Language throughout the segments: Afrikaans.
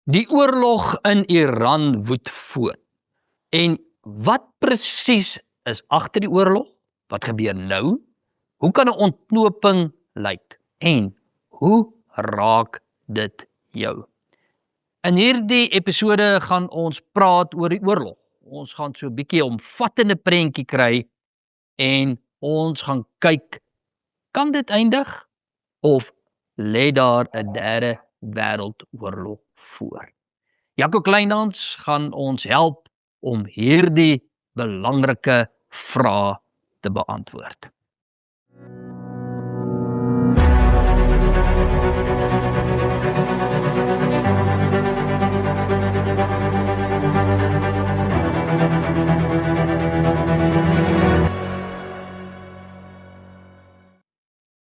Die oorlog in Iran woed voort. En wat presies is agter die oorlog? Wat gebeur nou? Hoe kan 'n ontknoping lyk? En hoe raak dit jou? In hierdie episode gaan ons praat oor die oorlog. Ons gaan so 'n bietjie 'n omvattende prentjie kry en ons gaan kyk, kan dit eindig of lê daar 'n derde wêreldoorlog voor? Jaco Kleinhans gaan ons help om hierdie belangrike vrae te beantwoord.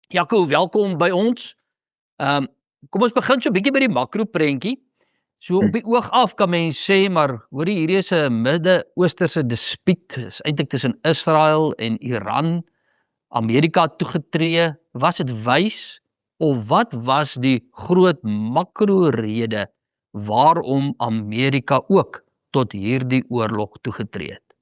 Jaco, welkom by ons. Kom ons begin so 'n bietjie by die makro prentjie. So op die oog af kan mens sê, maar hoorie, hierdie is 'n Midde-Oosterse dispuut, is eintlik tussen Israel en Iran. Amerika toegetree, was dit wys of wat was die groot makro rede waarom Amerika ook tot hierdie oorlog toegetree het?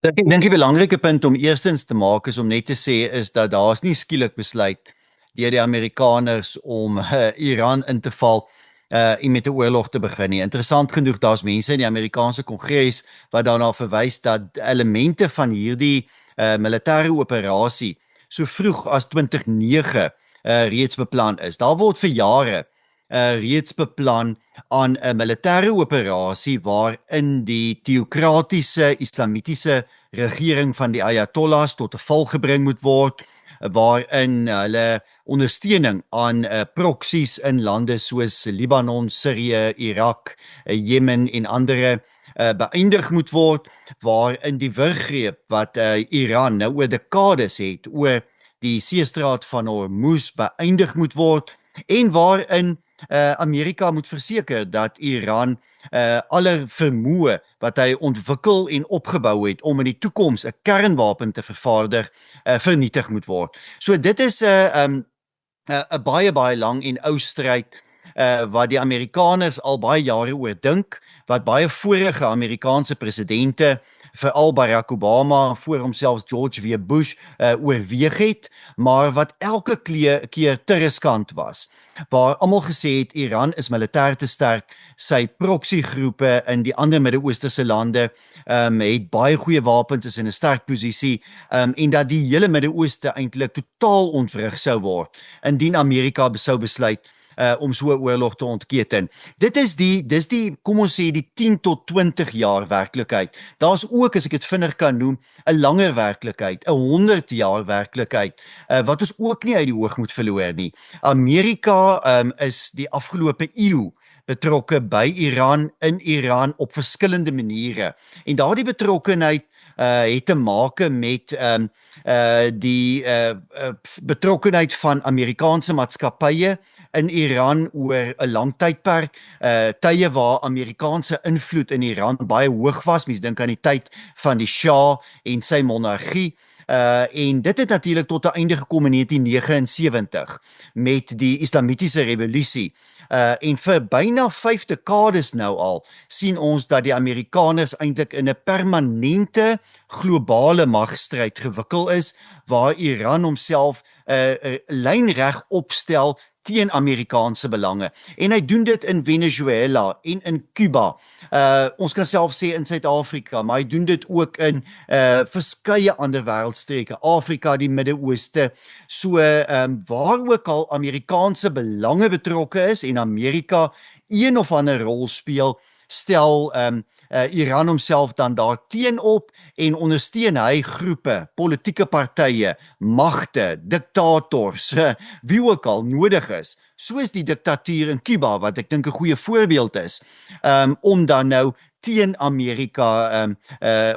Ek dink die belangrike punt om eerstens te maak is om net te sê is dat daar's nie skielik besluit deur die Amerikaners om Iran in te val en met 'n oorlog te begin nie. Interessant genoeg, daar's mense in die Amerikaanse Kongres wat daarna verwys dat elemente van hierdie militêre operasie so vroeg as 2009 reeds beplan is. Daar word vir jare reeds beplan aan 'n militêre operasie waarin die teokratiese islamitiese regering van die Ayatollahs tot 'n val gebring moet word, waarin hulle ondersteuning aan proksies in lande soos Libanon, Sirië, Irak, Jemen en ander beëindig moet word, waarin die wurggreep wat Iran nou oor dekades het oor die seestraat van Hormuz beëindig moet word en waarin Amerika moet verseker dat Iran alle vermoë wat hy ontwikkel en opgebou het om in die toekoms 'n kernwapen te vervaardig, vernietig moet word. So dit is 'n baie lang en ou stryd wat die Amerikaners al baie jare oor dink, wat baie vorige Amerikaanse presidente, veral Barack Obama, voor homself George W. Bush, oorweeg het, maar wat elke keer te riskant was, waar almal gesê het Iran is militêr te sterk, sy proksiegroepe in die ander Midde-Oosterse lande het baie goeie wapens, is in 'n sterk posisie, en dat die hele Midde-Ooste eintlik totaal ontwrig sou word indien Amerika sou besluit om so 'n oorlog te ontketen. Dis die, kom ons sê, die 10 tot 20 jaar werklikheid. Daar's ook, as ek dit vinnig kan noem, 'n langer werklikheid, 'n 100 jaar werklikheid, wat ons ook nie uit die oog moet verloor nie. Amerika is die afgelope eeu betrokke by Iran, in Iran, op verskillende maniere. En daardie betrokkenheid het te maak met die betrokkenheid van Amerikaanse maatskappye in Iran oor 'n lang tydperk, tye waar Amerikaanse invloed in Iran baie hoog was. Mens dink aan die tyd van die Shah en sy monargie. En dit het natuurlik tot 'n einde gekom in 1979 met die Islamitiese revolusie. En vir byna 5 dekades nou al sien ons dat die Amerikaners eintlik in 'n permanente globale magstryd gewikkel is, waar Iran homself lynreg opstel teen Amerikaanse belange. En hy doen dit in Venezuela en in Cuba. Ons kan self sê in Suid-Afrika, maar hy doen dit ook in verskeie ander wêreldstreke, Afrika, die Midde-Ooste. So waar ook al Amerikaanse belange betrokke is en Amerika een of ander rol speel, stel Iran homself dan daar teenop en ondersteun hy groepe, politieke partye, magte, diktators, wie ook al nodig is, soos die diktatuur in Cuba, wat ek dink 'n goeie voorbeeld is, om dan nou teen Amerika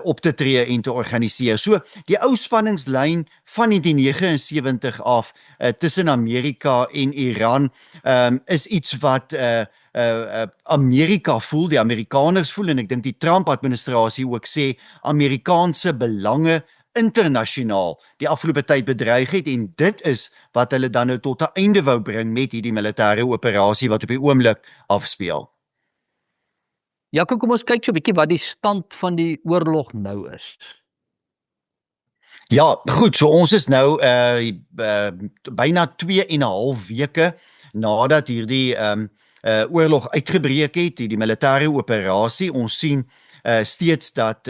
op te tree en te organiseer. So die ou spanningslyn van 1979 af tussen Amerika en Iran is iets wat Amerika voel, die Amerikaners voel, en ek dink die Trump-administrasie ook sê, Amerikaanse belange internasionaal die afgelope tyd bedreig het, en dit is wat hulle dan nou tot 'n einde wou bring met hierdie militêre operasie wat op die oomblik afspeel. Ja, kom ons kyk so 'n bietjie wat die stand van die oorlog nou is. Ja, goed, so ons is nou byna 2 en 'n half weke nadat hierdie oorlog uitgebreek het, hierdie militêre operasie. Ons sien steeds dat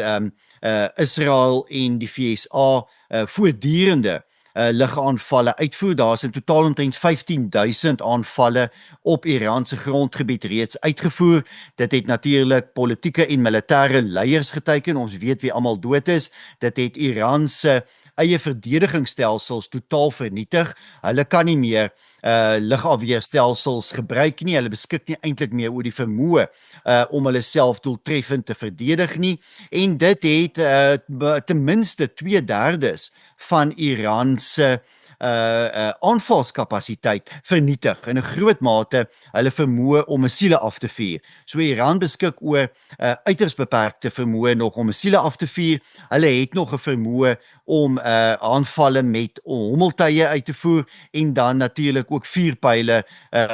Israel en die VSA voortdurende lugaanvalle uitvoer. Daar is in totaal omtrent 15,000 aanvalle op Iran se grondgebied reeds uitgevoer. Dit het natuurlik politieke en militêre leiers geteken. Ons weet wie almal dood is. Dit het Iran se eie verdedigingsstelsels totaal vernietig. Hulle kan nie meer lugafweerstelsels gebruik nie. Hulle beskik nie eintlik meer oor die vermoë om hulle self doeltreffend te verdedig nie. En dit het ten minste 2/3 van Iran se aanvalskapasiteit vernietig in 'n groot mate hulle vermoë om missiele af te vuur. So Iran beskik oor uiters beperkte vermoë nog om missiele af te vuur. Hulle het nog 'n vermoë om aanvalle met hommeltuie uit te voer en dan natuurlik ook vuurpyle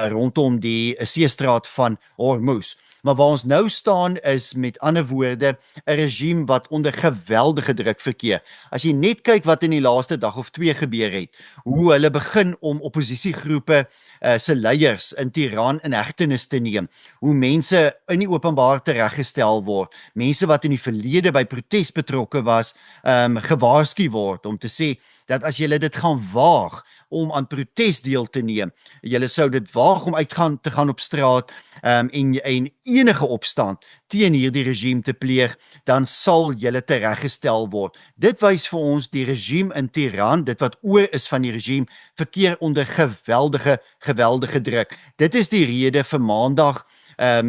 rondom die seestraat van Hormuz. Maar waar ons nou staan is met ander woorde 'n regime wat onder geweldige druk verkeer. As jy net kyk wat in die laaste dag of 2 gebeur het, hoe hulle begin om oppositiegroepe se leiers in Teheran in hegtenis te neem, hoe mense in die openbaar tereggestel word, mense wat in die verlede by protes betrokke was, gewaarsku word om te sê dat as julle dit gaan waag om aan protes deel te neem, julle sou dit waag om te gaan op straat en enige opstand teen hierdie regime te pleeg, dan sal julle tereggestel word. Dit wys vir ons die regime in Teheran, dit wat oor is van die regime, verkeer onder geweldige druk. Dit is die rede vir Maandag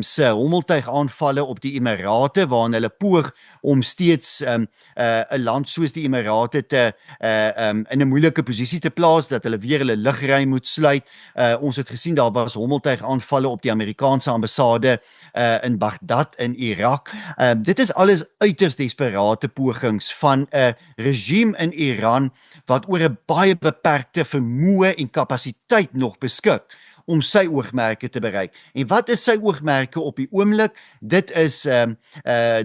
se hommeltuigaanvalle op die Emirate, waarin hulle poog om steeds 'n land soos die Emirate te in 'n moeilike posisie te plaas, dat hulle weer hulle lugruim moet sluit. Ons het gesien daar was hommeltuigaanvalle op die Amerikaanse ambassade in Baghdad in Irak. Dit is alles uiters desperate pogings van 'n regime in Iran wat oor 'n baie beperkte vermoë en kapasiteit nog beskik om sy oogmerke te bereik. En wat is sy oogmerke op die oomblik? Dit is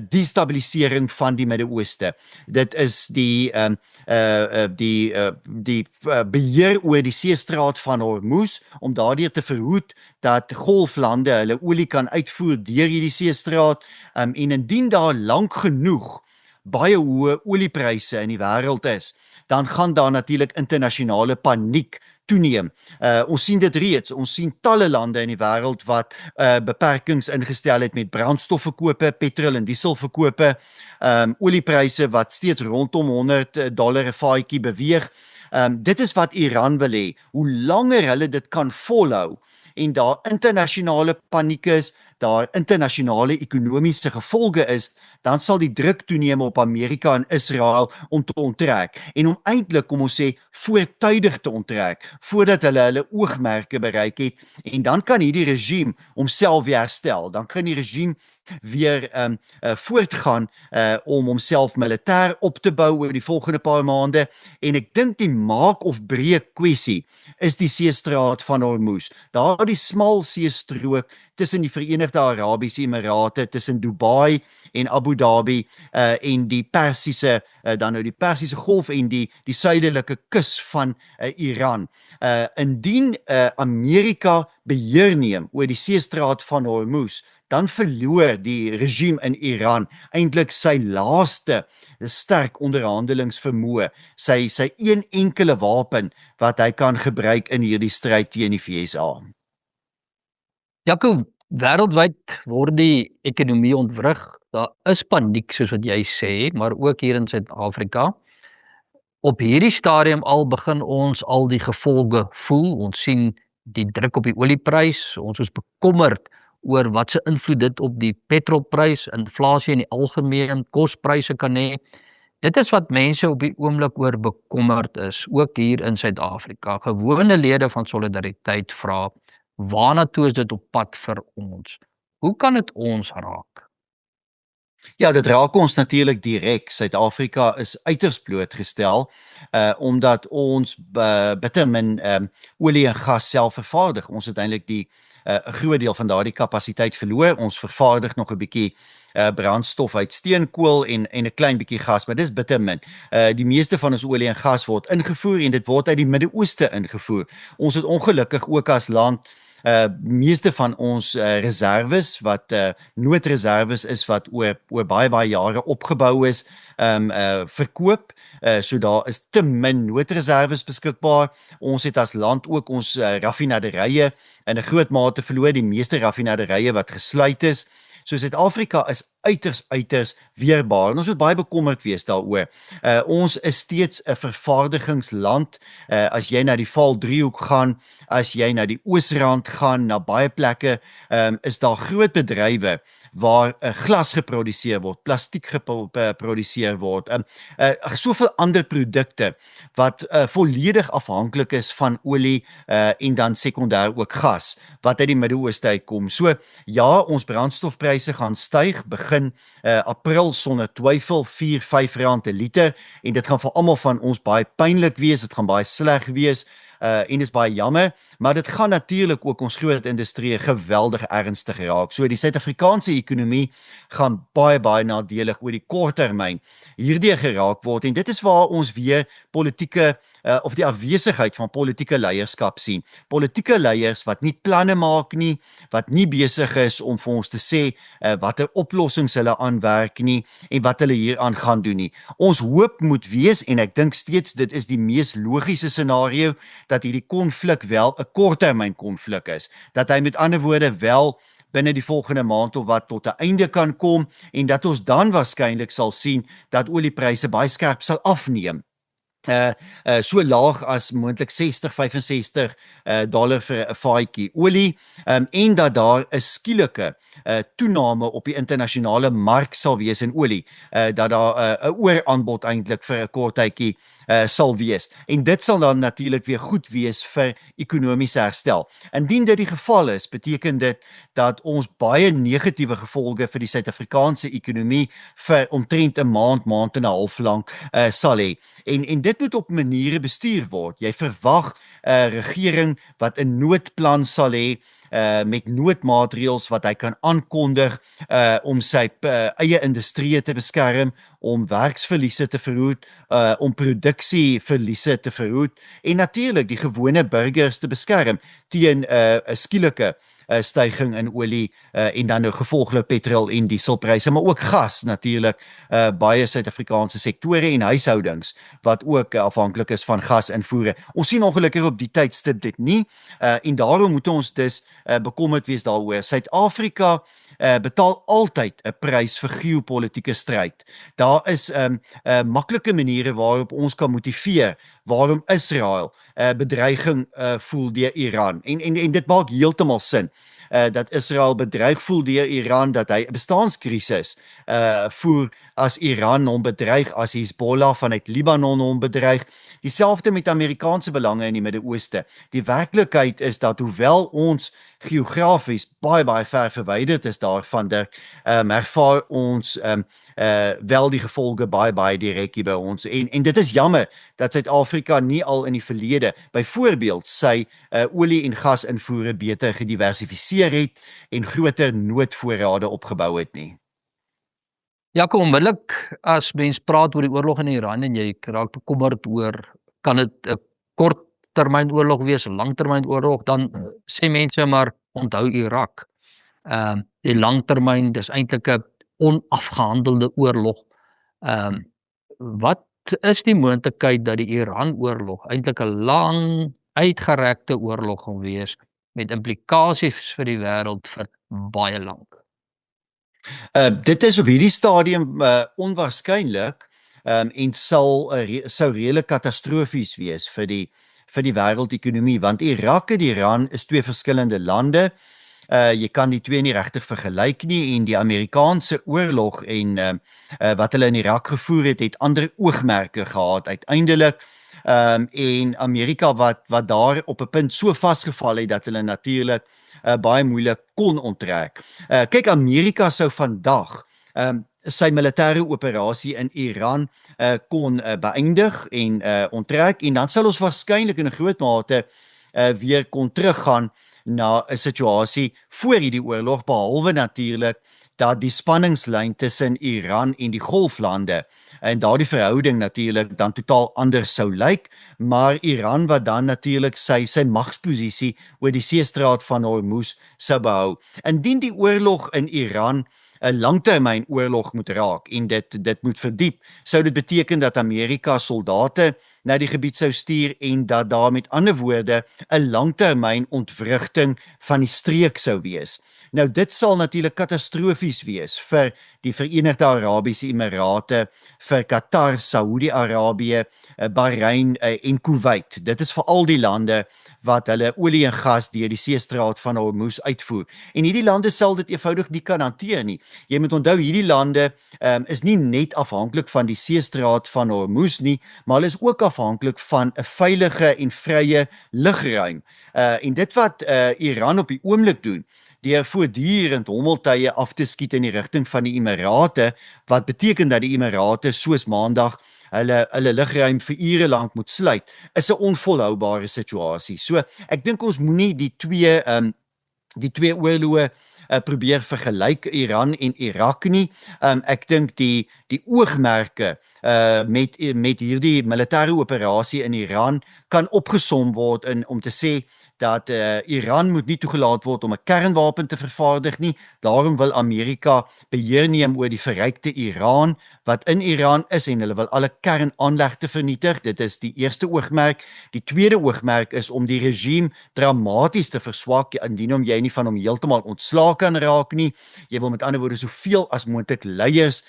destabilisering van die Midde-Ooste. Dit is die beheer oor die seestraat van Hormuz, om daardeur te verhoed dat golflande hulle olie kan uitvoer deur hierdie seestraat, en indien daar lank genoeg baie hoë oliepryse in die wêreld is, dan gaan daar natuurlik internasionale paniek toeneem. Ons sien dit reeds, ons sien talle lande in die wêreld wat beperkings ingestel het met brandstofverkope, petrol en dieselverkope, oliepryse wat steeds rondom $100 'n vaatjie beweeg. Dit is wat Iran wil hê. Hoe langer hulle dit kan volhou en daar internasionale paniek is, daar internasionale ekonomiese gevolge is, dan sal die druk toeneem op Amerika en Israel om te onttrek. En om eintlik, kom ons sê, voortydig te onttrek, voordat hulle oogmerke bereik het. En dan kan hierdie regime homself weer herstel. Dan kan die regime weer voortgaan om homself militêr op te bou oor die volgende paar maande. En ek dink die maak of breek kwessie is die seestraat van Hormuz. Daar die smal seestrook tussen die Verenigde Arabiese Emirate, tussen Dubai en Abu Dhabi en die Persiese dan nou die Persiese Golf en die suidelike kus van Iran. Indien Amerika beheer neem oor die seestraat van Hormuz, dan verloor die regime in Iran eintlik sy laaste sterk onderhandelingsvermoë, sy een enkele wapen wat hy kan gebruik in hierdie stryd teen die VSA. Jaco, wêreldwyd word die ekonomie ontwrig. Daar is paniek soos wat jy sê, maar ook hier in Suid-Afrika. Op hierdie stadium al begin ons al die gevolge voel. Ons sien die druk op die olieprys. Ons is bekommerd oor wat se invloed dit op die petrolprys, inflasie in die algemeen, kospryse kan hê. Dit is wat mense op die oomblik oor bekommerd is, ook hier in Suid-Afrika. Gewone lede van Solidariteit vra, waarna toe is dit op pad vir ons? Hoe kan dit ons raak? Ja, dit raak ons natuurlik direk. Suid-Afrika is uiters blootgestel omdat ons bitter min olie en gas self vervaardig. Ons het eintlik die 'n groot deel van daardie kapasiteit verloor. Ons vervaardig nog 'n bietjie brandstof uit steenkool en 'n klein bietjie gas, maar dis bitter min. Die meeste van ons olie en gas word ingevoer en dit word uit die Midde-Ooste ingevoer. Ons het ongelukkig ook as land meeste van ons reserves wat noodreserves is wat oor baie jare opgebou is, verkoop. So daar is te min noodreserves beskikbaar. Ons het as land ook ons raffinaderye in 'n groot mate verloor, die meeste raffinaderye wat gesluit is. So Suid-Afrika is uiters weerbaar en ons moet baie bekommerd wees daaroor. Ons is steeds 'n vervaardigingsland. As jy na die Vaal-driehoek gaan, as jy na die Oosrand gaan, na baie plekke, is daar groot bedrywe waar glas geproduseer word, plastiek geproduseer word, soveel ander produkte wat volledig afhanklik is van olie en dan sekondêr ook gas wat uit die Midde-Ooste uitkom. So ja, ons brandstofpryse gaan styg begin April sonder twyfel, 4-5 rand 'n liter en dit gaan vir almal van ons baie pynlik wees, dit gaan baie sleg wees. En dis baie jammer, maar dit gaan natuurlik ook ons groot industrie geweldig ernstig raak. So die Suid-Afrikaanse ekonomie gaan baie nadelig oor die kort termyn hierdeur geraak word en dit is waar ons weer politieke of die afwesigheid van politieke leierskap sien. Politieke leiers wat nie planne maak nie, wat nie besig is om vir ons te sê watter oplossings hulle aanwerk nie en wat hulle hieraan gaan doen nie. Ons hoop moet wees en ek dink steeds dit is die mees logiese scenario dat hierdie konflik wel 'n korttermyn konflik is. Dat hy met ander woorde wel binne die volgende maand of wat tot 'n einde kan kom en dat ons dan waarskynlik sal sien dat oliepryse baie skerp sal afneem. So laag as moontlik 60-65 dollar vir 'n vaatjie olie en dat daar 'n skielike toename op die internasionale mark sal wees in olie, dat daar 'n ooraanbod eintlik vir 'n kort tydjie sal wees. En dit sal dan natuurlik weer goed wees vir ekonomiese herstel. Indien dit die geval is, beteken dit dat ons baie negatiewe gevolge vir die Suid-Afrikaanse ekonomie vir omtrent 'n maand en 'n half lank sal hê. En dit moet op maniere bestuur word. Jy verwag 'n regering wat 'n noodplan sal hê met noodmaatreëls wat hy kan aankondig om sy eie industrie te beskerm, om werksverliese te verhoed, om produksieverliese te verhoed en natuurlik die gewone burgers te beskerm teen 'n skielike stygings in olie en dan nou gevolglik petrol en dieselpryse, maar ook gas natuurlik, baie Suid-Afrikaanse sektore en huishoudings wat ook afhanklik is van gasinvoere. Ons sien ongelukkig op die tydstip dit nie en daarom moet ons dus bekommerd wees daaroor. Suid-Afrika betaal altyd 'n prys vir geopolitiese stryd. Daar is maklike maniere waarop ons kan motiveer waarom Israel bedreiging voel deur Iran. En dit maak heeltemal sin. Dat Israel bedreig voel deur Iran, dat hy 'n bestaanskrisis voer as Iran hom bedreig, as Hezbollah vanuit Libanon hom bedreig. Dieselfde met Amerikaanse belange in die Midde-Ooste. Die werklikheid is dat hoewel ons geografies baie ver verwyderd is daarvan, ervaar ons wel die gevolge baie direk hier by ons. En dit is jammer dat Suid-Afrika nie al in die verlede byvoorbeeld sy olie- en gasinvoere beter gediversifiseer het en groter noodvoorrade opgebou het nie. Ja, kom onmiddellik as mens praat oor die oorlog in Iran en jy raak bekommerd oor kan dit 'n korttermynoorlog wees, 'n langtermynoorlog, dan sê mense maar onthou Irak. Die langtermyn, dis eintlik 'n onafgehandelde oorlog. Wat is die moontlikheid dat die Iran-oorlog eintlik 'n lang uitgerekte oorlog gaan wees met implikasies vir die wêreld vir baie lank? Dit is op hierdie stadium onwaarskynlik en sou redelik katastrofies wees vir die wêreldekonomie want Irak en Iran is twee verskillende lande. Jy kan die twee nie regtig vergelyk nie en die Amerikaanse oorlog en wat hulle in Irak gevoer het ander oogmerke gehad uiteindelik. En Amerika wat daar op 'n punt so vasgeval het dat hulle natuurlik baie moeilik kon onttrek. Kyk, Amerika sou vandag sy militêre operasie in Iran kon beëindig en onttrek, en dan sal ons waarskynlik in 'n groot mate weer kon teruggaan na 'n situasie voor hierdie oorlog, behalwe natuurlik dat die spanningslyn tussen Iran en die Golflande en daardie verhouding natuurlik dan totaal anders sou lyk, maar Iran wat dan natuurlik sy magsposisie oor die seestraat van Hormuz sou behou. Indien die oorlog in Iran 'n langtermyn oorlog moet raak en dit moet verdiep, sou dit beteken dat Amerika soldate na die gebied sou stuur en dat daar met ander woorde 'n langtermyn ontwrigting van die streek sou wees. Nou dit sal natuurlik katastrofies wees vir die Verenigde Arabiese Emirate, vir Qatar, Saudi-Arabië, Bahrein en Kuwait. Dit is vir al die lande wat hulle olie en gas deur die seestraat van Hormuz uitvoer. En hierdie lande sal dit eenvoudig nie kan hanteer nie. Jy moet onthou, hierdie lande is nie net afhanklik van die seestraat van Hormuz nie, maar hulle is ook afhanklik van 'n veilige en vrye lugruim. En dit wat Iran op die oomblik doen, deur voortdurend hommeltuie af te skiet in die rigting van die Emirate, wat beteken dat die Emirate soos Maandag hulle lugruim vir ure lank moet sluit, is 'n onvolhoubare situasie. So ek dink ons moenie die twee oorloë probeer vergelyk, Iran en Irak nie. Ek dink die oogmerke met hierdie militêre operasie in Iran kan opgesom word om te sê dat Iran moet nie toegelaat word om 'n kernwapen te vervaardig nie. Daarom wil Amerika beheer neem oor die verrykte Iran wat in Iran is, en hulle wil alle kernaanlegte vernietig. Dit is die eerste oogmerk. Die tweede oogmerk is om die regime dramaties te verswak, indien jy nie van hom heeltemal ontslae kan raak nie. Jy wil met ander woorde soveel as moontlik leiers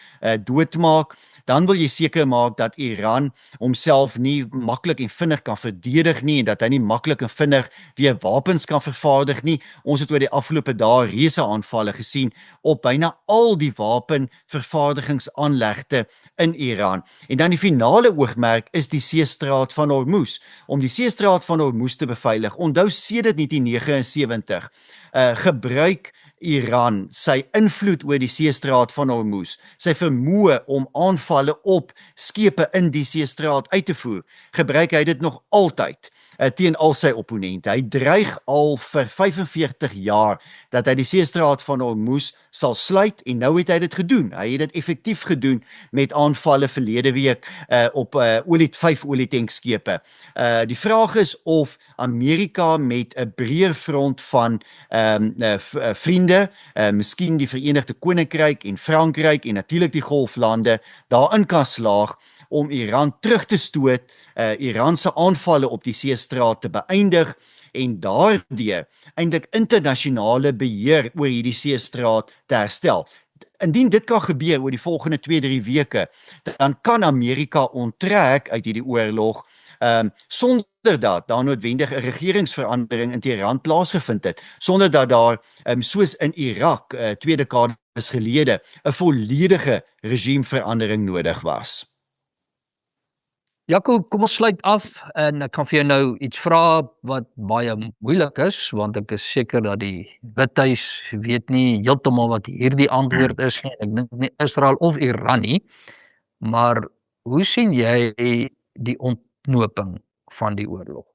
doodmaak. Dan wil jy seker maak dat Iran homself nie maklik en vinnig kan verdedig nie, en dat hy nie maklik en vinnig weer wapens kan vervaardig nie. Ons het oor die afgelope dae reuse aanvalle gesien op byna al die wapenvervaardigingsaanlegte in Iran. En dan die finale oogmerk is die seestraat van Hormuz, om die seestraat van Hormuz te beveilig. Onthou, sedert 1979 gebruik Iran sy invloed oor die seestraat van Hormuz, sy vermoë om aanvalle op skepe in die seestraat uit te voer, gebruik hy dit nog altyd teen al sy opponente. Hy dreig al vir 45 jaar dat hy die seestraat van Hormuz sal sluit, en nou het hy dit gedoen. Hy het dit effektief gedoen met aanvalle verlede week op 5 olietanksskepe. Die vraag is of Amerika met 'n breër front van vriende, miskien die Verenigde Koninkryk en Frankryk en natuurlik die Golflande, daarin kan slaag om Iran terug te stoot, Iran se aanvalle op die seestraat te beëindig en daardeur eintlik internasionale beheer oor hierdie seestraat te herstel. Indien dit kan gebeur oor die volgende 2-3 weke, dan kan Amerika onttrek uit hierdie oorlog sonder dat daar noodwendig 'n regeringsverandering in Teheran plaasgevind het, sonder dat daar soos in Irak 2 dekades gelede 'n volledige regimeverandering nodig was. Jaco, kom ons sluit af en ek kan vir jou nou iets vra wat baie moeilik is, want ek is seker dat die Withuis weet nie heeltemal wat hierdie antwoord is nie. Ek dink nie Israel of Iran nie, maar hoe sien jy die ontknoping van die oorlog?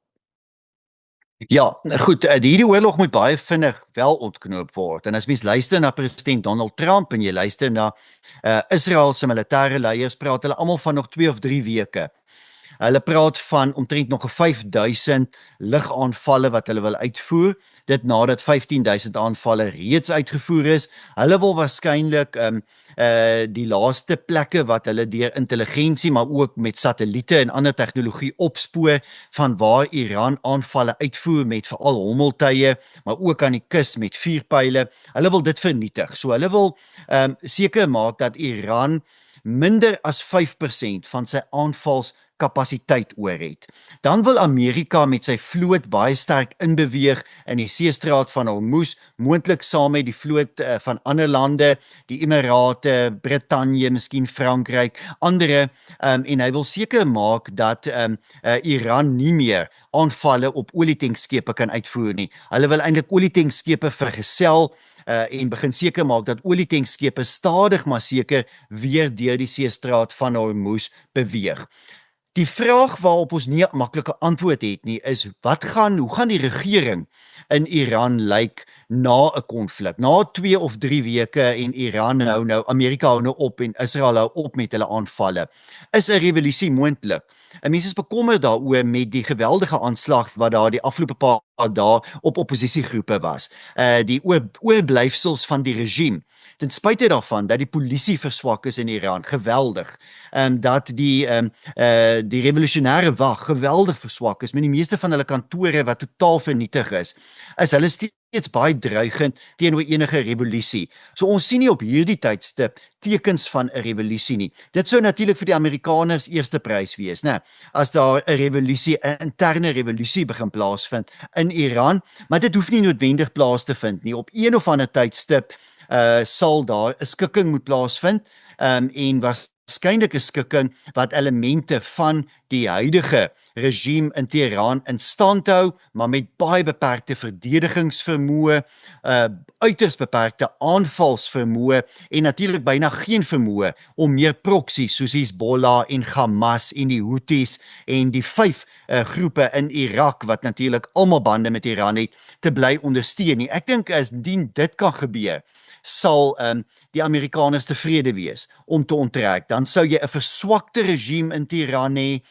Ja, goed, hierdie oorlog moet baie vinnig wel ontknoop word. En as mens luister na president Donald Trump en jy luister na Israel se militêre leiers, praat hulle almal van nog 2 of 3 weke. Hulle praat van omtrent nog 'n 5000 lugaanvalle wat hulle wil uitvoer, dit nadat 15000 aanvalle reeds uitgevoer is. Hulle wil waarskynlik die laaste plekke wat hulle deur intelligensie, maar ook met satelliete en ander tegnologie opspoor van waar Iran aanvalle uitvoer met veral hommeltuie, maar ook aan die kus met vuurpyle. Hulle wil dit vernietig. So hulle wil seker maak dat Iran minder as 5% van sy aanvalskapasiteit oor het. Dan wil Amerika met sy vloot baie sterk inbeweeg in die seestraat van Hormuz, moontlik saam met die vloot van ander lande, die Emirate, Brittanje, miskien Frankryk, andere, en hy wil seker maak dat Iran nie meer aanvalle op olietanksskepe kan uitvoer nie. Hulle wil eintlik olietanksskepe vergesel en begin seker maak dat olietanksskepe stadig maar seker weer deur die seestraat van Hormuz beweeg. Die vraag waarop ons nie 'n maklike antwoord het nie is hoe gaan die regering in Iran lyk na 'n konflik? Na 2 of 3 weke en Iran Amerika hou nou op en Israel hou op met hulle aanvalle. Is 'n revolusie moontlik? En mense is bekommerd daaroor met die geweldige aanslag wat daar die afgelope paar dae op oppositiegroepe was. Die oorblyfsels van die regime. Ten spyte daarvan dat die polisie verswak is in Iran, geweldig. Dat die revolusionêre wag geweldig verswak is met die meeste van hulle kantore wat totaal vernietig is hulle steeds baie dreigend teenoor enige revolusie. So ons sien nie op hierdie tydstip tekens van 'n revolusie nie. Dit sou natuurlik vir die Amerikaners eerste prys wees, né? As daar 'n revolusie, 'n interne revolusie begin plaasvind in Iran, maar dit hoef nie noodwendig plaas te vind nie. Op een of ander tydstip sal daar 'n skikking moet plaasvind en waarskynlik 'n skikking wat elemente van die huidige regime in Teheran in stand hou, maar met baie beperkte verdedigingsvermoë, uiters beperkte aanvalsvermoë en natuurlik byna geen vermoë om meer proksies soos Hezbollah en Hamas en die Houthis en die 5 groepe in Irak wat natuurlik almal bande met Iran het te bly ondersteun nie. Ek dink as dit kan gebeur, sal die Amerikaners tevrede wees om te onttrek. Dan sou jy 'n verswakte regime in Teheran hê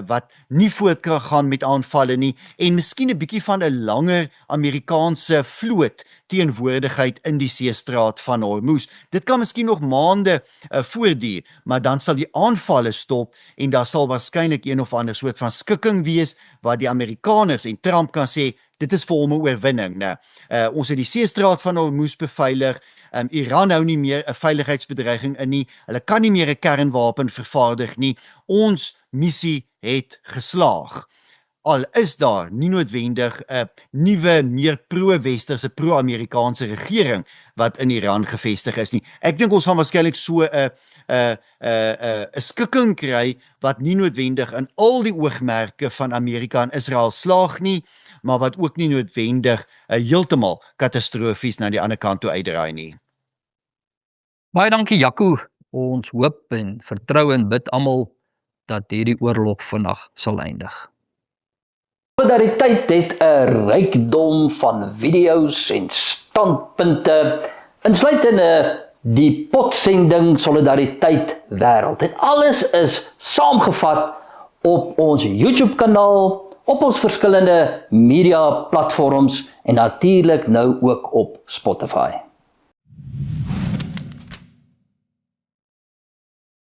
wat nie voort kan gaan met aanvalle nie en miskien 'n bietjie van 'n langer Amerikaanse vloot teenwoordigheid in die seestraat van Hormuz. Dit kan miskien nog maande voortduur, maar dan sal die aanvalle stop en daar sal waarskynlik een of ander soort van skikking wees waar die Amerikaners en Trump kan sê dit is vir hom 'n oorwinning, né? Ons het die seestraat van Hormuz beveilig. Iran hou nie meer 'n veiligheidsbedreiging in nie. Hulle kan nie meer 'n kernwapen vervaardig nie. Ons missie het geslaag. Al is daar nie noodwendig 'n nuwe, meer pro-westerse, pro-Amerikaanse regering wat in Iran gevestig is nie. Ek dink ons gaan waarskynlik so 'n skikking kry wat nie noodwendig in al die oogmerke van Amerika en Israel slaag nie, maar wat ook nie noodwendig heeltemal katastrofies na die ander kant toe uitdraai nie. Baie dankie Jaco. Ons hoop en vertrou en bid almal dat hierdie oorlog vandag sal eindig. Solidariteit het 'n rykdom van video's en standpunte, insluitende die potsending Solidariteit wêreld. En alles is saamgevat op ons YouTube kanaal, op ons verskillende media platforms en natuurlik nou ook op Spotify.